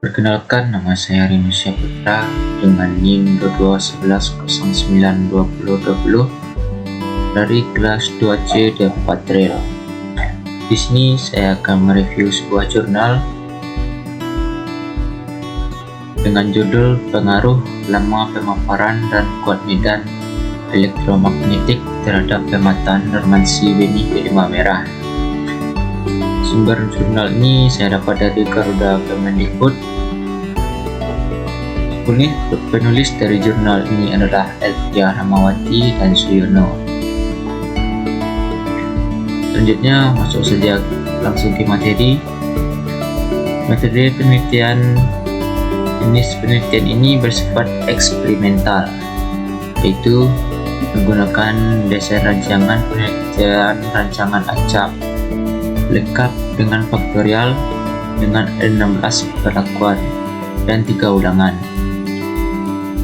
Perkenalkan, nama saya Rinusya Putra dengan NIM 2211092020 dari kelas 2C D4 Trail. Di sini saya akan mereview sebuah jurnal dengan judul Pengaruh Lama Pemaparan dan Kuat Medan Elektromagnetik terhadap Pemetaan Normansi Benih Delima Merah. Sumber jurnal ini saya dapat dari Garuda Kemendikbud. Penulis dari jurnal ini adalah Elvia Ramawati dan Suyono. Selanjutnya masuk saja langsung ke materi. Metode penelitian. Jenis penelitian ini bersifat eksperimental, yaitu menggunakan desain rancangan penelitian rancangan acak lengkap dengan faktorial dengan 16 perlakuan dan 3 ulangan,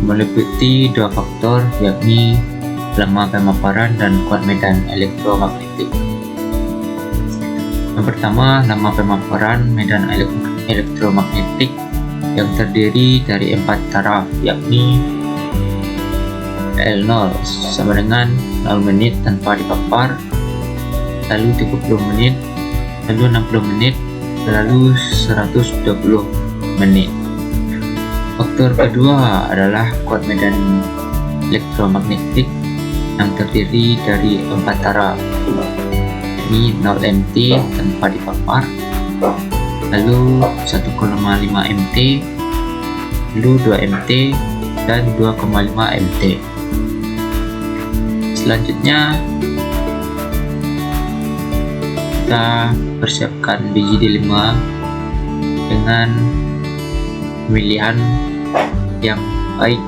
meliputi 2 faktor, yakni lama pemaparan dan kuat medan elektromagnetik. Yang pertama, lama pemaparan medan elektromagnetik yang terdiri dari 4 taraf, yakni L0 sama dengan 0 menit tanpa dipapar, lalu 30 menit, lalu 60 menit, lalu 120 menit. Faktor kedua adalah kuat medan elektromagnetik yang terdiri dari 4 taraf, yakni 0 MT tanpa dipapar, lalu 1,5 MT, lalu 2 MT, dan 2,5 MT. Selanjutnya kita persiapkan biji delima dengan pemilihan yang baik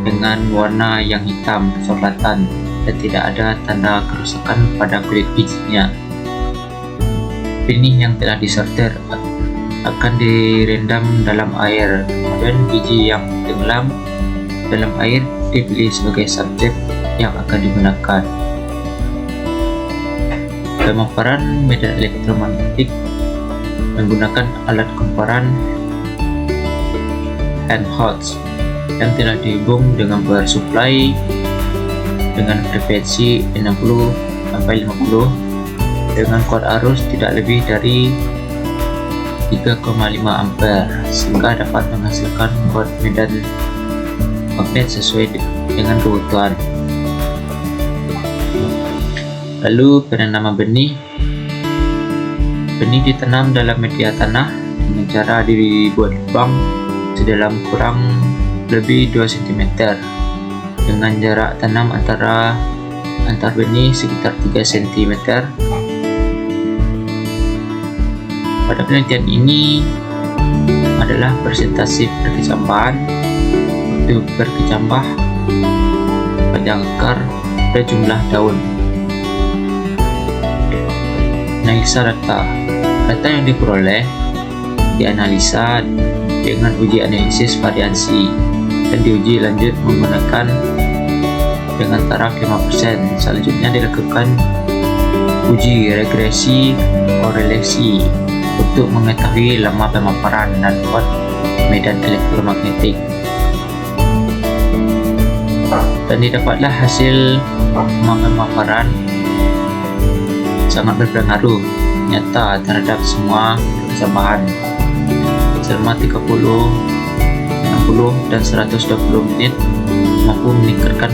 dengan warna yang hitam kecoklatan dan tidak ada tanda kerusakan pada kulit bijinya. Benih yang telah disortir akan direndam dalam air, kemudian biji yang tenggelam dalam air dipilih sebagai subjek yang akan digunakan. Pemaparan medan elektromagnetik menggunakan alat komparan Helmholtz yang telah dihubung dengan power supply dengan frekuensi 60-50 dengan kuat arus tidak lebih dari 3,5 ampere sehingga dapat menghasilkan kuat medan magnet sesuai dengan kebutuhan. Lalu penanaman benih. Benih ditanam dalam media tanah dengan cara dibuat lubang sedalam kurang lebih 2 cm dengan jarak tanam antar benih sekitar 3 cm. Pada penelitian ini adalah persentase perkecambahan, waktu berkecambah, panjang akar, dan jumlah daun. Analisa data. Data yang diperoleh dianalisa dengan uji analisis variansi dan diuji lanjut menggunakan dengan taraf 5%. Selanjutnya dilakukan uji regresi korelasi untuk mengetahui lama pemaparan dan kuat medan elektromagnetik, dan didapatlah hasil lama pemaparan sangat berpengaruh nyata terhadap semua perkecambahan selama 30, 60, dan 120 menit, mampu meningkatkan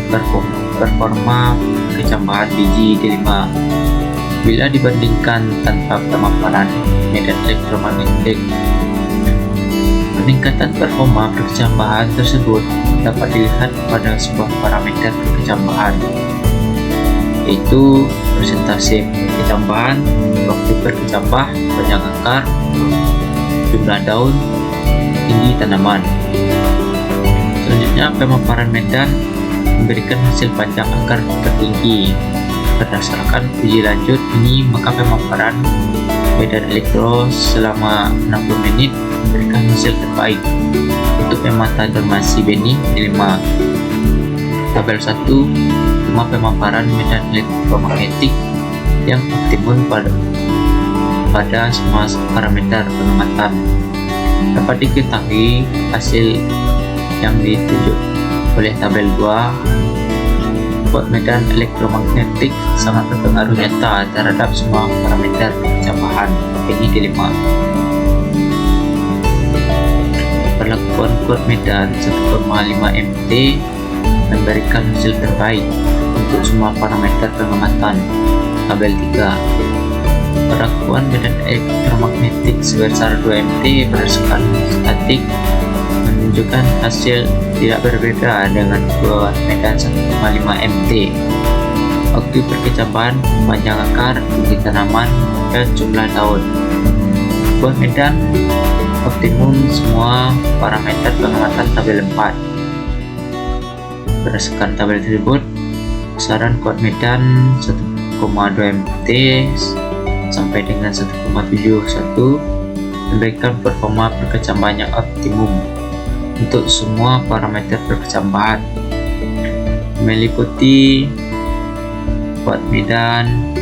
performa kecambahan biji delima. Bila dibandingkan tanpa pemaparan medan elektromagnetik, peningkatan performa perkecambahan tersebut dapat dilihat pada sebuah parameter perkecambahan, yaitu persentase perkecambahan, waktu berkecambah, panjang akar, jumlah daun, tinggi tanaman. Selanjutnya, pemaparan medan memberikan hasil panjang akar tertinggi. Berdasarkan uji lanjut ini, maka pemaparan medan elektro selama 60 menit memberikan hasil terbaik untuk pemetaan normasi benih delima. Tabel 1, semua pemaparan medan elektromagnetik yang optimum pada semua parameter pengamatan. Dapat diketahui hasil yang ditunjuk oleh tabel 2, buat medan elektromagnetik sangat berpengaruh nyata terhadap semua parameter percambahan ini dilema. Perlakuan kuat medan 1,5 MT memberikan hasil terbaik untuk semua parameter pengamatan tabel 3. Perlakuan medan elektromagnetik sebesar 2 MT berdasarkan statik menunjukkan hasil tidak berbeda dengan buat medan 1,5 MT. Waktu perkecambahan, panjang akar, tinggi tanaman, dan jumlah daun. Buat medan optimum semua parameter pengamatan tabel 4. Berdasarkan tabel tersebut, besaran kuat medan 1,2 MT sampai dengan 1,71 memberikan performa perkecambahan yang optimum untuk semua parameter perkecambahan, meliputi kuat medan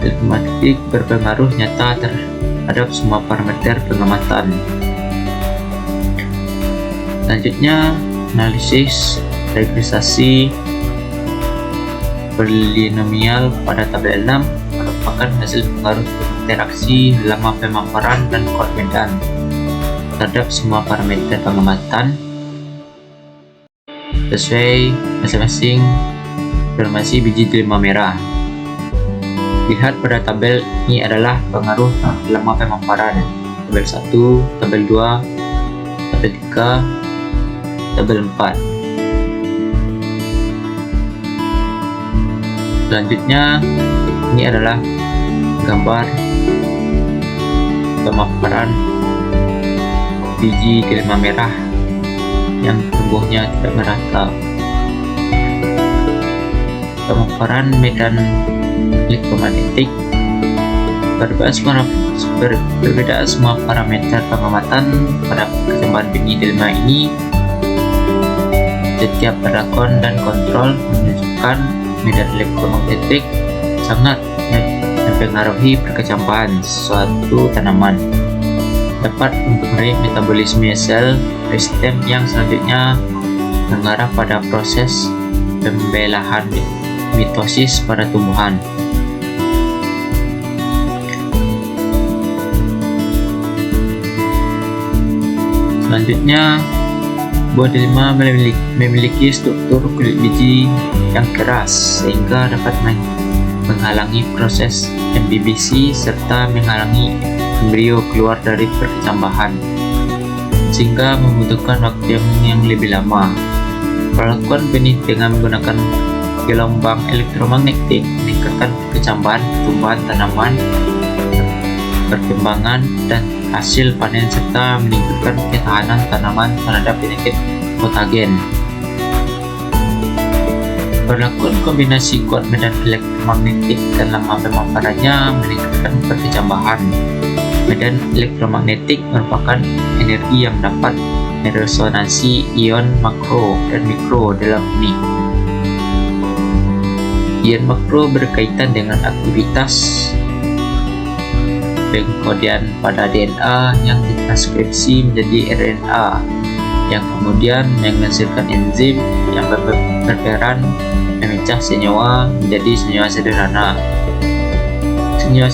elektromagnetik berpengaruh nyata terhadap semua parameter pengamatan. Selanjutnya, analisis regresasi polinomial pada tabel 6 merupakan hasil pengaruh interaksi lama pemaparan dan kuat medan terhadap semua parameter pengamatan sesuai masing-masing informasi biji delima merah. Lihat pada tabel ini adalah pengaruh lama pemaparan tabel 1, tabel 2, tabel 3, tabel 4. Selanjutnya, ini adalah gambar pemaparan biji delima merah yang tumbuhnya tidak merata. Pemaparan medan elektromagnetik berbeda semua parameter pengamatan pada perkecambahan benih delima ini. Setiap perlakuan dan kontrol menunjukkan medan elektromagnetik sangat mempengaruhi perkecambahan suatu tanaman, dapat mempengaruhi metabolisme sel sistem yang selanjutnya mengarah pada proses pembelahan mitosis pada tumbuhan. Selanjutnya, buah delima memiliki struktur kulit biji yang keras sehingga dapat menghalangi proses MBBC serta menghalangi embrio keluar dari perkecambahan, sehingga membutuhkan waktu yang lebih lama. Perlakuan benih dengan menggunakan gelombang elektromagnetik meningkatkan perkecambahan tumbuhan tanaman, perkembangan dan hasil panen serta meningkatkan ketahanan tanaman terhadap penyakit patogen. Perlakuan kombinasi kuat medan elektromagnetik dan lama pemaparannya meningkatkan perkecambahan. Medan elektromagnetik merupakan energi yang dapat meresonansi ion makro dan mikro dalam benih. Ion makro berkaitan dengan aktivitas pengkodian pada DNA yang ditranskripsi menjadi RNA, yang kemudian menghasilkan enzim yang berperan memecah senyawa menjadi senyawa sederhana. Senyawa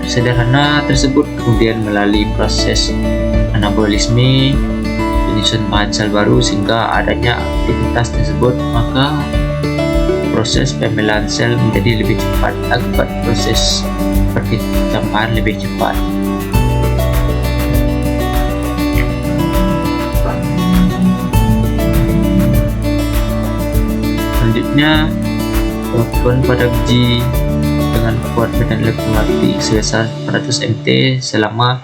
sederhana tersebut kemudian melalui proses anabolisme penyusun bahan sel baru sehingga adanya aktivitas tersebut, maka proses pembelahan sel menjadi lebih cepat akibat proses perkecambahan lebih cepat. Selanjutnya, perlakuan pada biji dengan kuat medan elektromagnetik sebesar 400 MT selama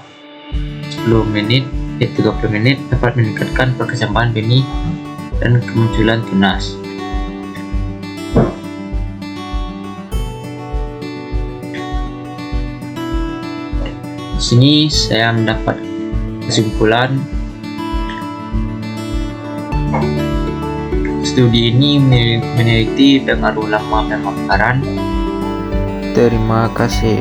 30 menit dapat meningkatkan perkecambahan benih dan kemunculan tunas. Di sini saya mendapat kesimpulan studi ini meneliti pengaruh lama pemaparan. Terima kasih.